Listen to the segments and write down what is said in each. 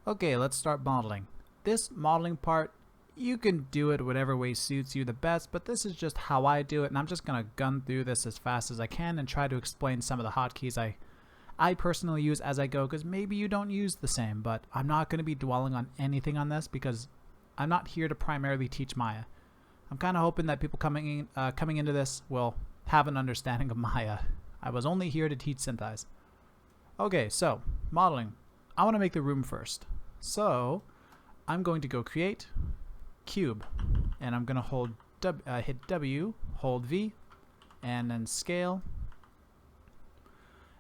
Okay, let's start modeling. This modeling part, you can do it whatever way suits you the best, but this is just how I do it, and I'm just going to gun through this as fast as I can and try to explain some of the hotkeys I personally use as I go, because maybe you don't use the same, but I'm not going to be dwelling on anything on this because I'm not here to primarily teach Maya. I'm kind of hoping that people coming into this will have an understanding of Maya. I was only here to teach SYNTHEYES. Okay, so modeling. I want to make the room first. So I'm going to go create cube, and I'm going to hold hit W, hold V, and then scale.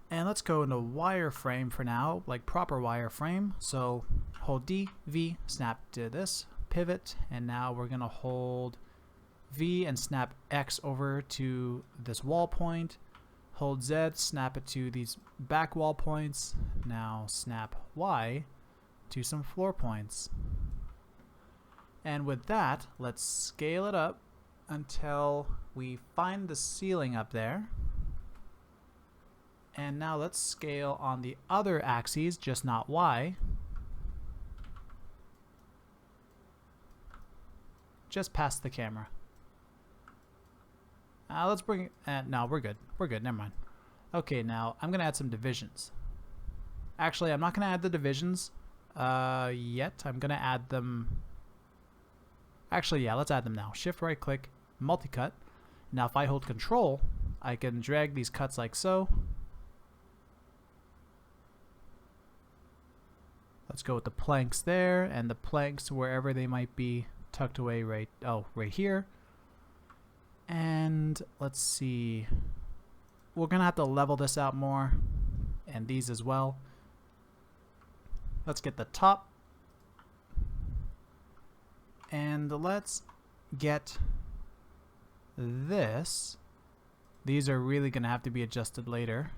And let's go into wireframe for now, like proper wireframe. So hold D, V, snap to this, pivot, and now we're going to hold V and snap X over to this wall point. Hold Z, snap it to these back wall points. Now snap Y to some floor points. And with that, let's scale it up until we find the ceiling up there. And now let's scale on the other axes, just not Y. Just past the camera. Let's bring it, no, we're good. We're good, never mind. Okay, now I'm going to add some divisions. Actually, I'm not going to add the divisions yet. I'm going to add them. Actually, yeah, let's add them now. Shift right click, multi-cut. Now if I hold control, I can drag these cuts like so. Let's go with the planks there, and the planks wherever they might be tucked away right here. And let's see, we're gonna have to level this out more, and these as well. Let's get the top, and let's get this. These are really gonna have to be adjusted later.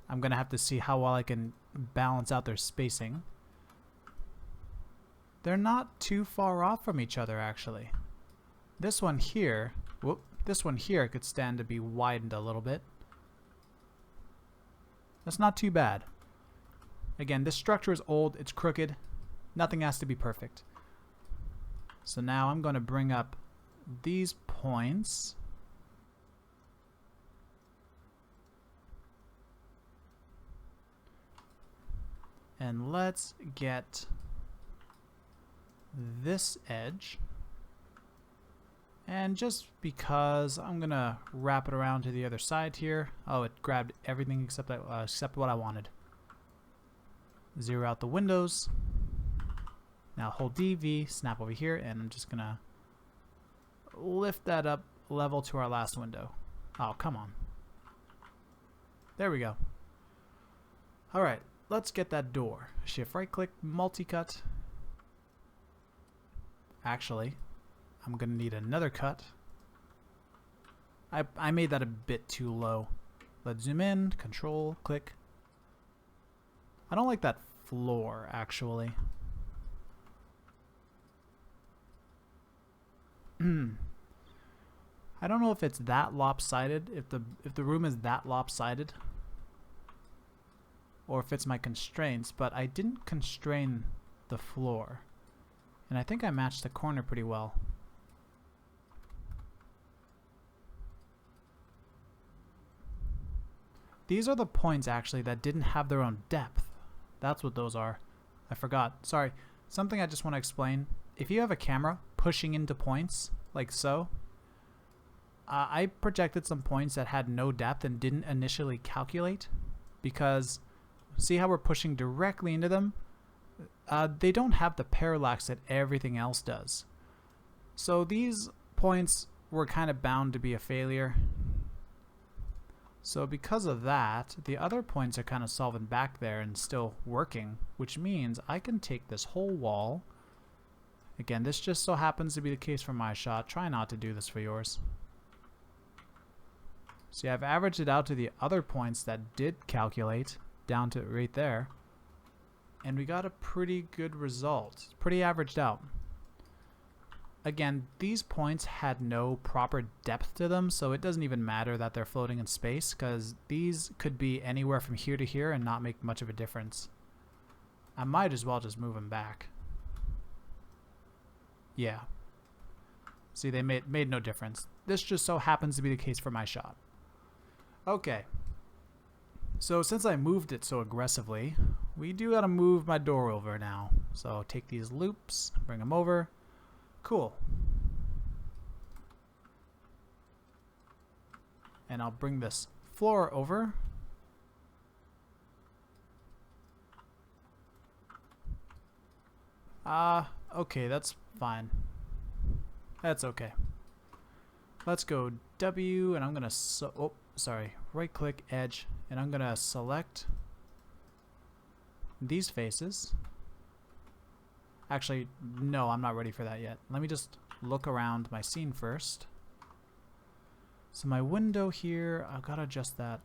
I'm gonna have to see how well I can balance out their spacing. They're not too far off from each other, actually. This one here, this one here could stand to be widened a little bit. That's not too bad. Again, this structure is old, it's crooked. Nothing has to be perfect. So now I'm going to bring up these points. And let's get this edge. And just because I'm gonna wrap it around to the other side here. Oh, it grabbed everything except what I wanted. Zero out the windows. Now hold D, V, snap over here, and I'm just gonna lift that up level to our last window. Oh, come on. There we go. Alright, let's get that door. Shift right click, multi-cut. Actually, I'm gonna need another cut. I made that a bit too low. Let's zoom in, control, click. I don't like that floor, actually. I don't know if it's that lopsided, if the room is that lopsided, or if it's my constraints, but I didn't constrain the floor. And I think I matched the corner pretty well. These are the points actually that didn't have their own depth. That's what those are. I forgot. Sorry. Something I just want to explain. If you have a camera pushing into points like so, I projected some points that had no depth and didn't initially calculate, because see how we're pushing directly into them? They don't have the parallax that everything else does. So these points were kind of bound to be a failure. So because of that, the other points are kind of solving back there and still working, which means I can take this whole wall. Again, this just so happens to be the case for my shot. Try not to do this for yours. See, I've averaged it out to the other points that did calculate, down to right there. And we got a pretty good result. It's pretty averaged out. Again, these points had no proper depth to them, so it doesn't even matter that they're floating in space, because these could be anywhere from here to here and not make much of a difference. I might as well just move him back. Yeah. See, they made no difference. This just so happens to be the case for my shot. Okay. So since I moved it so aggressively, we do gotta move my door over now. So take these loops, bring them over. Cool. And I'll bring this floor over. Okay, that's fine. That's okay. Let's go W, and I'm gonna right click edge, and I'm gonna select these faces. Actually, no, I'm not ready for that yet. Let me just look around my scene first. So my window here, I've got to adjust that.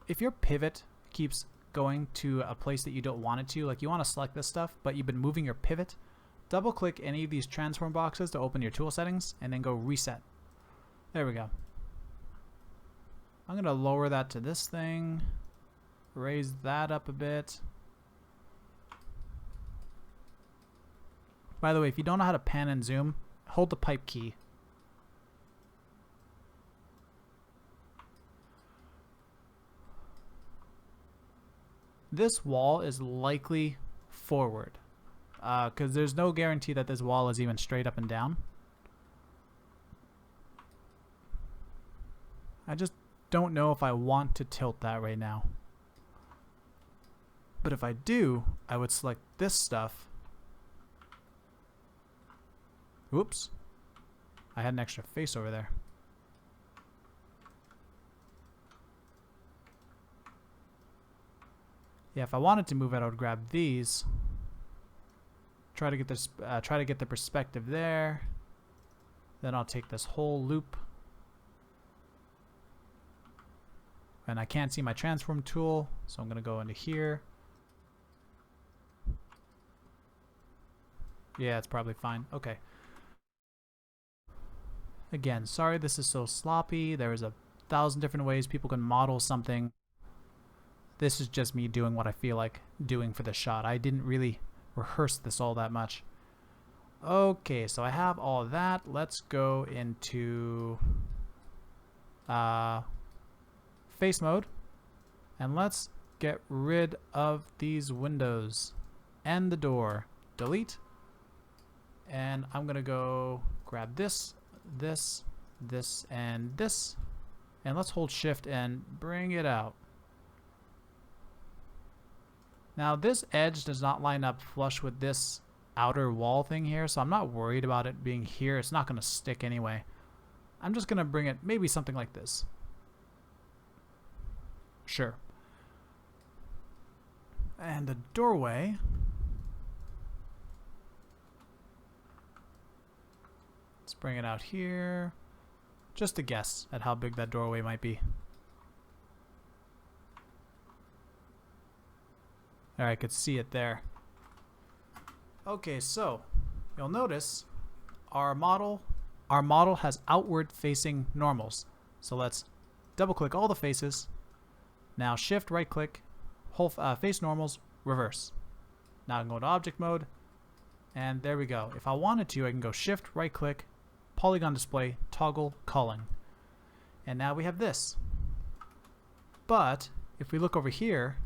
If your pivot keeps going to a place that you don't want it to, like you want to select this stuff, but you've been moving your pivot, double click any of these transform boxes to open your tool settings and then go reset. There we go. I'm going to lower that to this thing, raise that up a bit. By the way, if you don't know how to pan and zoom, hold the pipe key. This wall is likely forward, because there's no guarantee that this wall is even straight up and down. I just don't know if I want to tilt that right now. But if I do, I would select this stuff. Whoops. I had an extra face over there. Yeah, if I wanted to move it, I would grab these. Try to get this. Try to get the perspective there. Then I'll take this whole loop. And I can't see my transform tool, so I'm gonna go into here. Yeah, it's probably fine. Okay. Again, sorry this is so sloppy. There is 1,000 different ways people can model something. This is just me doing what I feel like doing for the shot. I didn't really rehearse this all that much. Okay, so I have all of that. Let's go into face mode, and let's get rid of these windows and the door. Delete. And I'm gonna go grab this, this, and this, and let's hold shift and bring it out. Now this edge does not line up flush with this outer wall thing here, so I'm not worried about it being here. It's not gonna stick anyway. I'm just gonna bring it maybe something like this. Sure. And the doorway, let's bring it out here. Just a guess at how big that doorway might be. There, I could see it there. Okay, so you'll notice our model has outward facing normals. So let's double click all the faces. Now shift right click, whole face normals, reverse. Now I can go to object mode, and there we go. If I wanted to, I can go shift right click, polygon display, toggle culling. And now we have this. But if we look over here,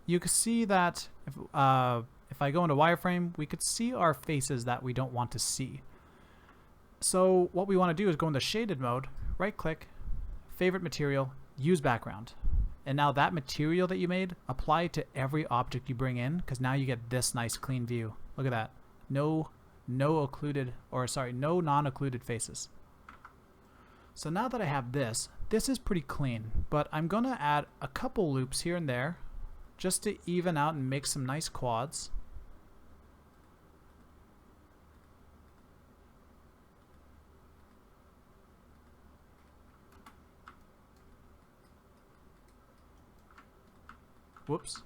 you can see that if I go into wireframe, we could see our faces that we don't want to see. So what we want to do is go into shaded mode, right click, favorite material, use background. And now that material that you made, apply it to every object you bring in, because now you get this nice clean view. Look at that. No non-occluded faces. So now that I have this is pretty clean, but I'm gonna add a couple loops here and there just to even out and make some nice quads. Whoops.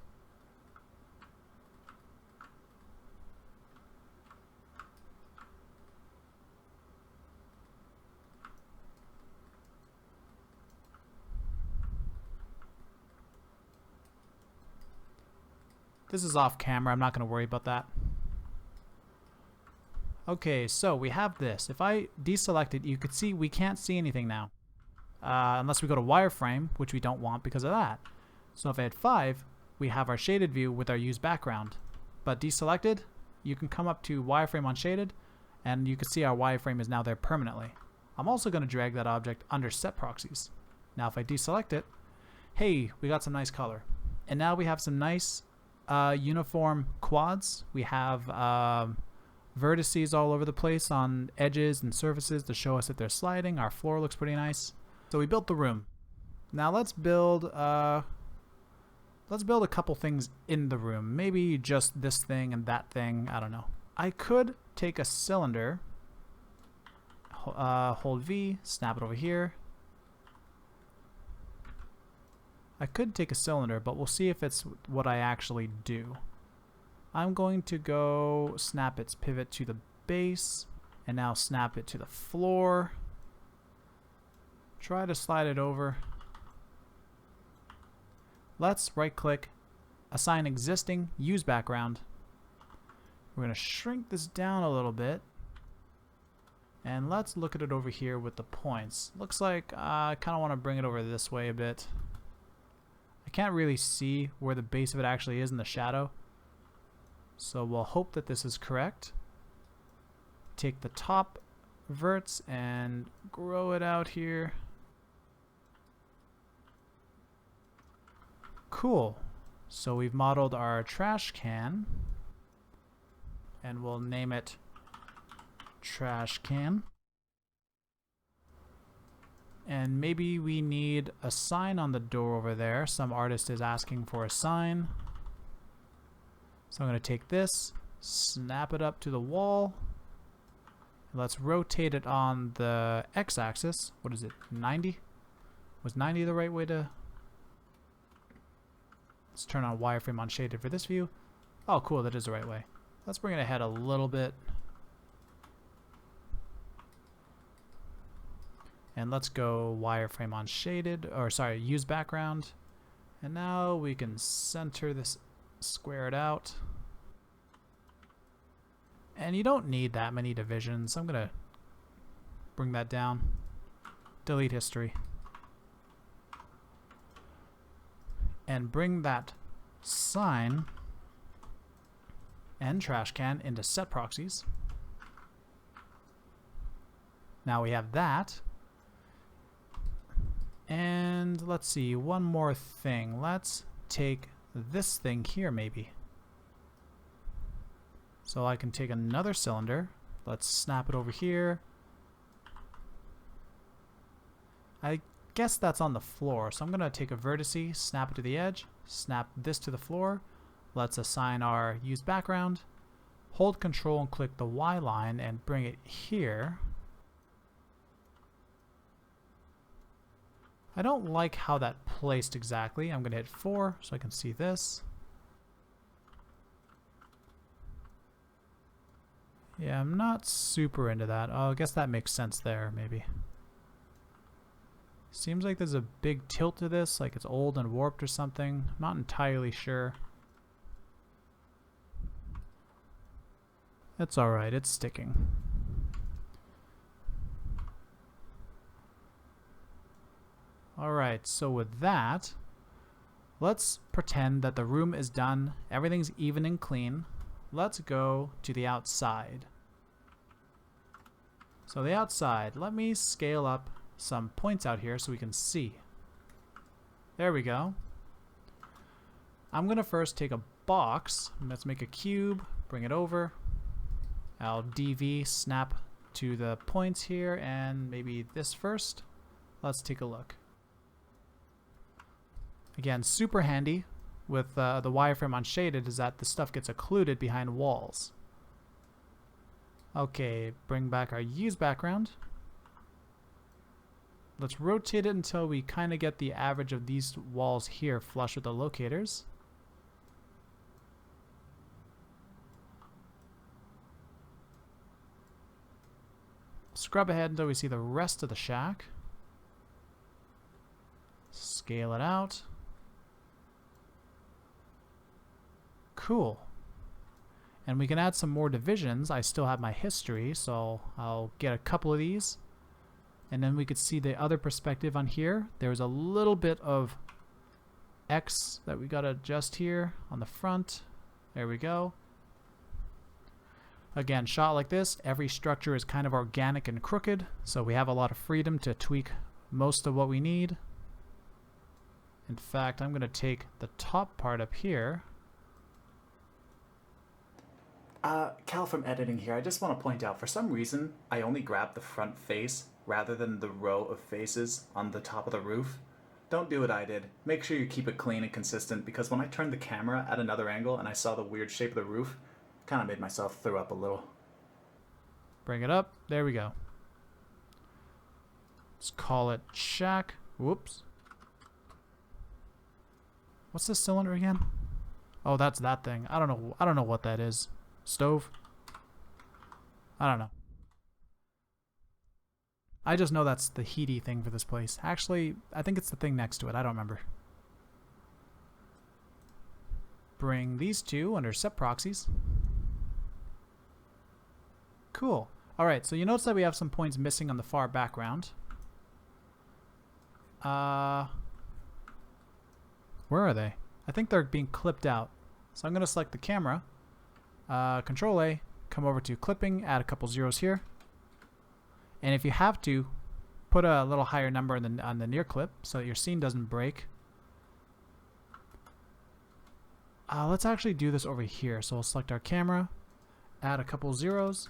This is off camera. I'm not going to worry about that. Okay, so we have this. If I deselect it, you could see we can't see anything now. Unless we go to wireframe, which we don't want because of that. So if I hit 5, we have our shaded view with our use background. But deselected, you can come up to wireframe on shaded, and you can see our wireframe is now there permanently. I'm also going to drag that object under set proxies. Now if I deselect it, hey, we got some nice color. And now we have some nice uniform quads. We have vertices all over the place on edges and surfaces to show us that they're sliding. Our floor looks pretty nice. So we built the room. Now let's build a couple things in the room. Maybe just this thing and that thing. I don't know. I could take a cylinder, hold V, snap it over here. I could take a cylinder, but we'll see if it's what I actually do. I'm going to go snap its pivot to the base, and now snap it to the floor. Try to slide it over. Let's right click, assign existing, use background. We're going to shrink this down a little bit. And let's look at it over here with the points. Looks like I kind of want to bring it over this way a bit. I can't really see where the base of it actually is in the shadow. So we'll hope that this is correct. Take the top verts and grow it out here. Cool. So we've modeled our trash can, and we'll name it trash can. And maybe we need a sign on the door over there. Some artist is asking for a sign. So I'm going to take this, snap it up to the wall. Let's rotate it on the x-axis. What is it, 90? Was 90 the right way to... Let's turn on wireframe on shaded for this view. Oh, cool, that is the right way. Let's bring it ahead a little bit. And let's go wireframe on shaded, or sorry, use background. And now we can center this, square it out. And you don't need that many divisions. I'm gonna bring that down. Delete history. And bring that sign and trash can into set proxies. Now we have that. And let's see, one more thing. Let's take this thing here maybe. So I can take another cylinder. Let's snap it over here. I guess that's on the floor. So I'm going to take a vertice, snap it to the edge, snap this to the floor. Let's assign our use background. Hold control and click the Y line and bring it here. I don't like how that placed exactly. I'm going to hit 4 so I can see this. Yeah, I'm not super into that. Oh, I guess that makes sense there, maybe. Seems like there's a big tilt to this, like it's old and warped or something. I'm not entirely sure. It's alright, it's sticking. Alright, so with that, let's pretend that the room is done, everything's even and clean. Let's go to the outside. So the outside, let me scale up some points out here so we can see. There we go. I'm gonna first take a box, let's make a cube, bring it over. I'll DV snap to the points here and maybe this first. Let's take a look. Again, super handy with the wireframe on shaded is that the stuff gets occluded behind walls. Okay, bring back our use background. Let's rotate it until we kind of get the average of these walls here flush with the locators. Scrub ahead until we see the rest of the shack. Scale it out. Cool. And we can add some more divisions. I still have my history, so I'll get a couple of these. And then we could see the other perspective on here. There's a little bit of X that we got to adjust here on the front. There we go. Again, shot like this, every structure is kind of organic and crooked, so we have a lot of freedom to tweak most of what we need. In fact, I'm going to take the top part up here. Cal from editing here. I just want to point out, for some reason, I only grabbed the front face rather than the row of faces on the top of the roof. Don't do what I did. Make sure you keep it clean and consistent, because when I turned the camera at another angle and I saw the weird shape of the roof, kind of made myself throw up a little. Bring it up. There we go. Let's call it shack. Whoops. What's this cylinder again? Oh, that's that thing. I don't know what that is. Stove? I don't know. I just know that's the heaty thing for this place. Actually, I think it's the thing next to it. I don't remember. Bring these two under set proxies. Cool. Alright, so you notice that we have some points missing on the far background. Where are they? I think they're being clipped out. So I'm going to select the camera. Control A, come over to clipping, add a couple zeros here. And if you have to, put a little higher number on the near clip so that your scene doesn't break. Let's actually do this over here. So we'll select our camera, add a couple zeros.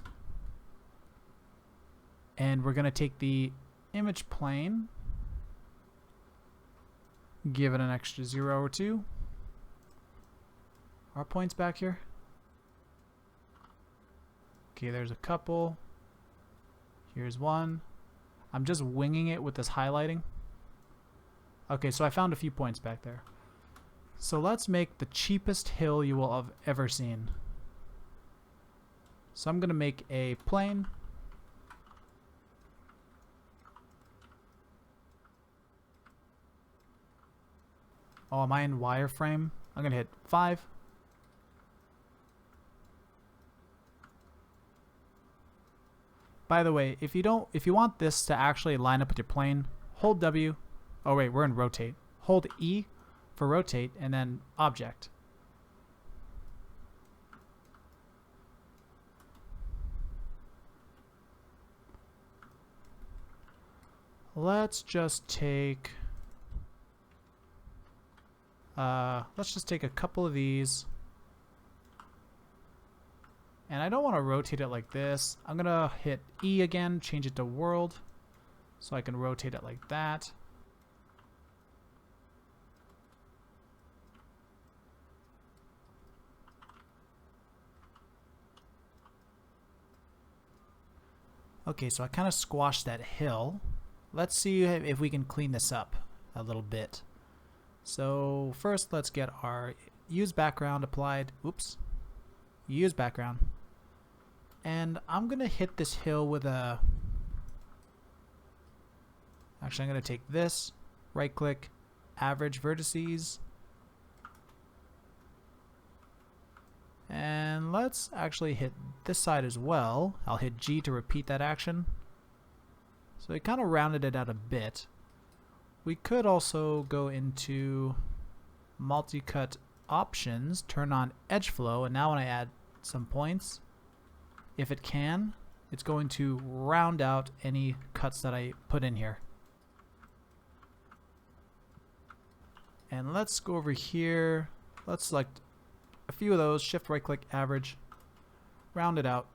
And we're going to take the image plane, give it an extra 0 or 2. Our points back here. Okay, there's a couple. Here's one. I'm just winging it with this highlighting. Okay, so I found a few points back there. So let's make the cheapest hill you will have ever seen. So I'm going to make a plane. Oh, am I in wireframe? I'm going to hit 5. By the way, if you want this to actually line up with your plane, hold W. Oh wait, we're in rotate. Hold E for rotate and then object. Let's just take a couple of these. And I don't want to rotate it like this. I'm going to hit E again, change it to world, so I can rotate it like that. Okay, so I kind of squashed that hill. Let's see if we can clean this up a little bit. So first, let's get our use background applied. Oops. Use background. And I'm going to hit this hill with a... Actually, I'm going to take this, right click, average vertices. And let's actually hit this side as well. I'll hit G to repeat that action. So it kind of rounded it out a bit. We could also go into multi-cut options, turn on edge flow, and now when I add some points, if it can, it's going to round out any cuts that I put in here. And let's go over here. Let's select a few of those, shift right click, average, round it out.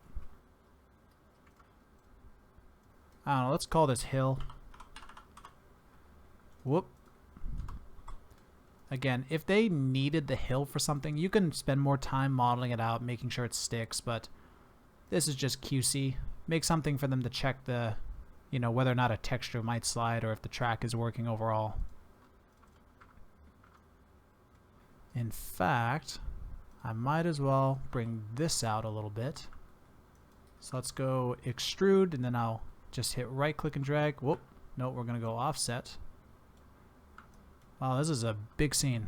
I don't know, let's call this hill. Whoop. Again, if they needed the hill for something, you can spend more time modeling it out, making sure it sticks, but this is just QC. Make something for them to check the, whether or not a texture might slide or if the track is working overall. In fact, I might as well bring this out a little bit. So let's go extrude, and then I'll just hit right click and drag. Whoop. No, we're going to go offset. Wow, this is a big scene.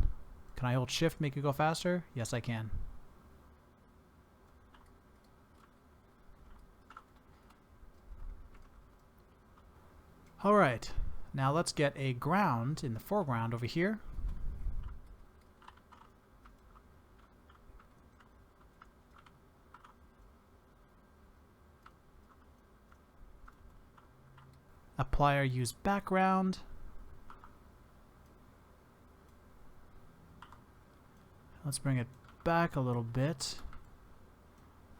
Can I hold shift, make it go faster? Yes, I can. Alright, now let's get a ground in the foreground over here. Apply our use background. Let's bring it back a little bit.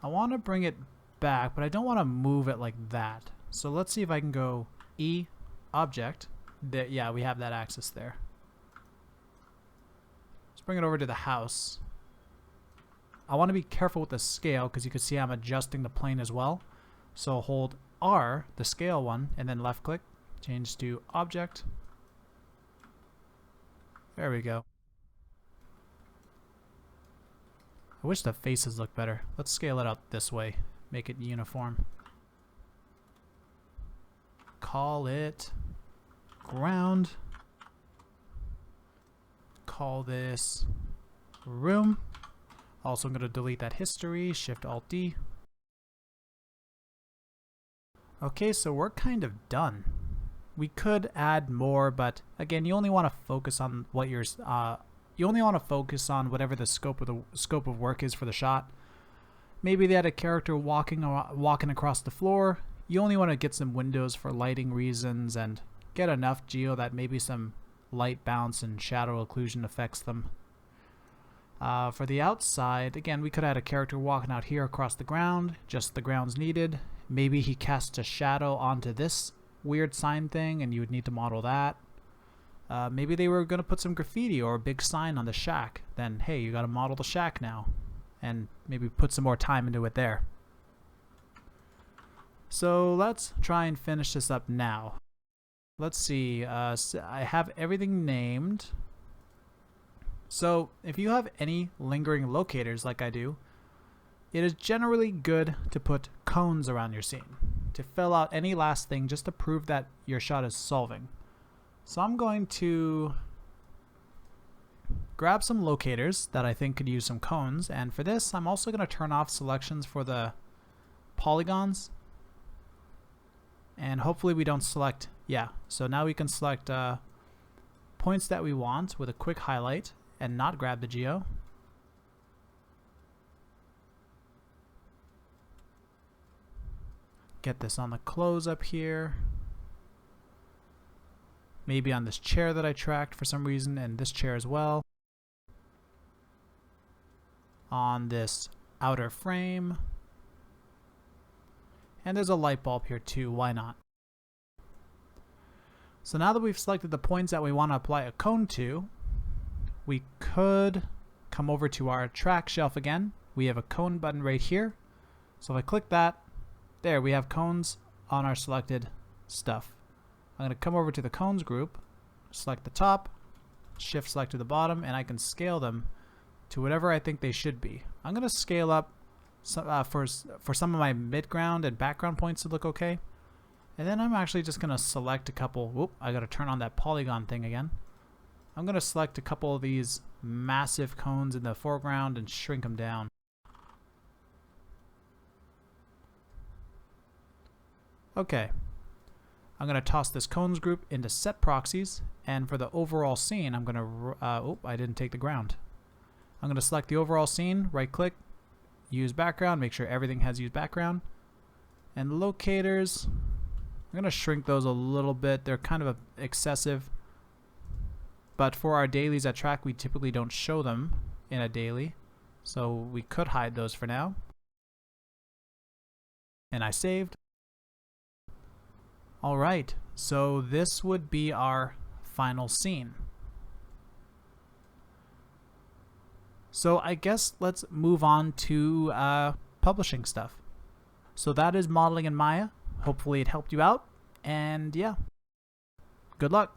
I want to bring it back, but I don't want to move it like that. So let's see if I can go E, Object. There, yeah, we have that axis there. Let's bring it over to the house. I want to be careful with the scale because you can see I'm adjusting the plane as well. So hold R, the scale one, and then left click. Change to Object. There we go. I wish the faces looked better. Let's scale it out this way. Make it uniform. Call it ground. Call this room. Also, I'm going to delete that history. Shift Alt D. Okay, so we're kind of done. We could add more, but again, you only want to focus on what you're you only want to focus on whatever the scope of work is for the shot. Maybe they had a character walking across the floor. You only want to get some windows for lighting reasons and get enough geo that maybe some light bounce and shadow occlusion affects them. For the outside, again, we could add a character walking out here across the ground, just the ground's needed. Maybe he casts a shadow onto this weird sign thing and you would need to model that. Maybe they were going to put some graffiti or a big sign on the shack. Then, hey, you got to model the shack now. And maybe put some more time into it there. So let's try and finish this up now. Let's see. I have everything named. So if you have any lingering locators like I do, it is generally good to put cones around your scene to fill out any last thing just to prove that your shot is solving. So I'm going to grab some locators that I think could use some cones, and for this I'm also going to turn off selections for the polygons, and hopefully we don't select, yeah, so now we can select points that we want with a quick highlight and not grab the geo. Get this on the close up here. Maybe on this chair that I tracked for some reason, and this chair as well. On this outer frame. And there's a light bulb here too, why not? So now that we've selected the points that we want to apply a cone to, we could come over to our track shelf again. We have a cone button right here. So if I click that, there we have cones on our selected stuff. I'm going to come over to the cones group, select the top, shift select to the bottom, and I can scale them to whatever I think they should be. I'm going to scale up for some of my midground and background points to look okay. And then I'm actually just going to select a couple. Whoop, I got to turn on that polygon thing again. I'm going to select a couple of these massive cones in the foreground and shrink them down. Okay. I'm going to toss this cones group into set proxies, and for the overall scene I'm going to oh, I didn't take the ground. I'm going to select the overall scene, right click, use background, make sure everything has use background, and locators, I'm going to shrink those a little bit. They're kind of excessive, but for our dailies at track we typically don't show them in a daily, so we could hide those for now. And I saved. Alright, so this would be our final scene. So I guess let's move on to publishing stuff. So that is modeling in Maya. Hopefully it helped you out, and yeah, good luck.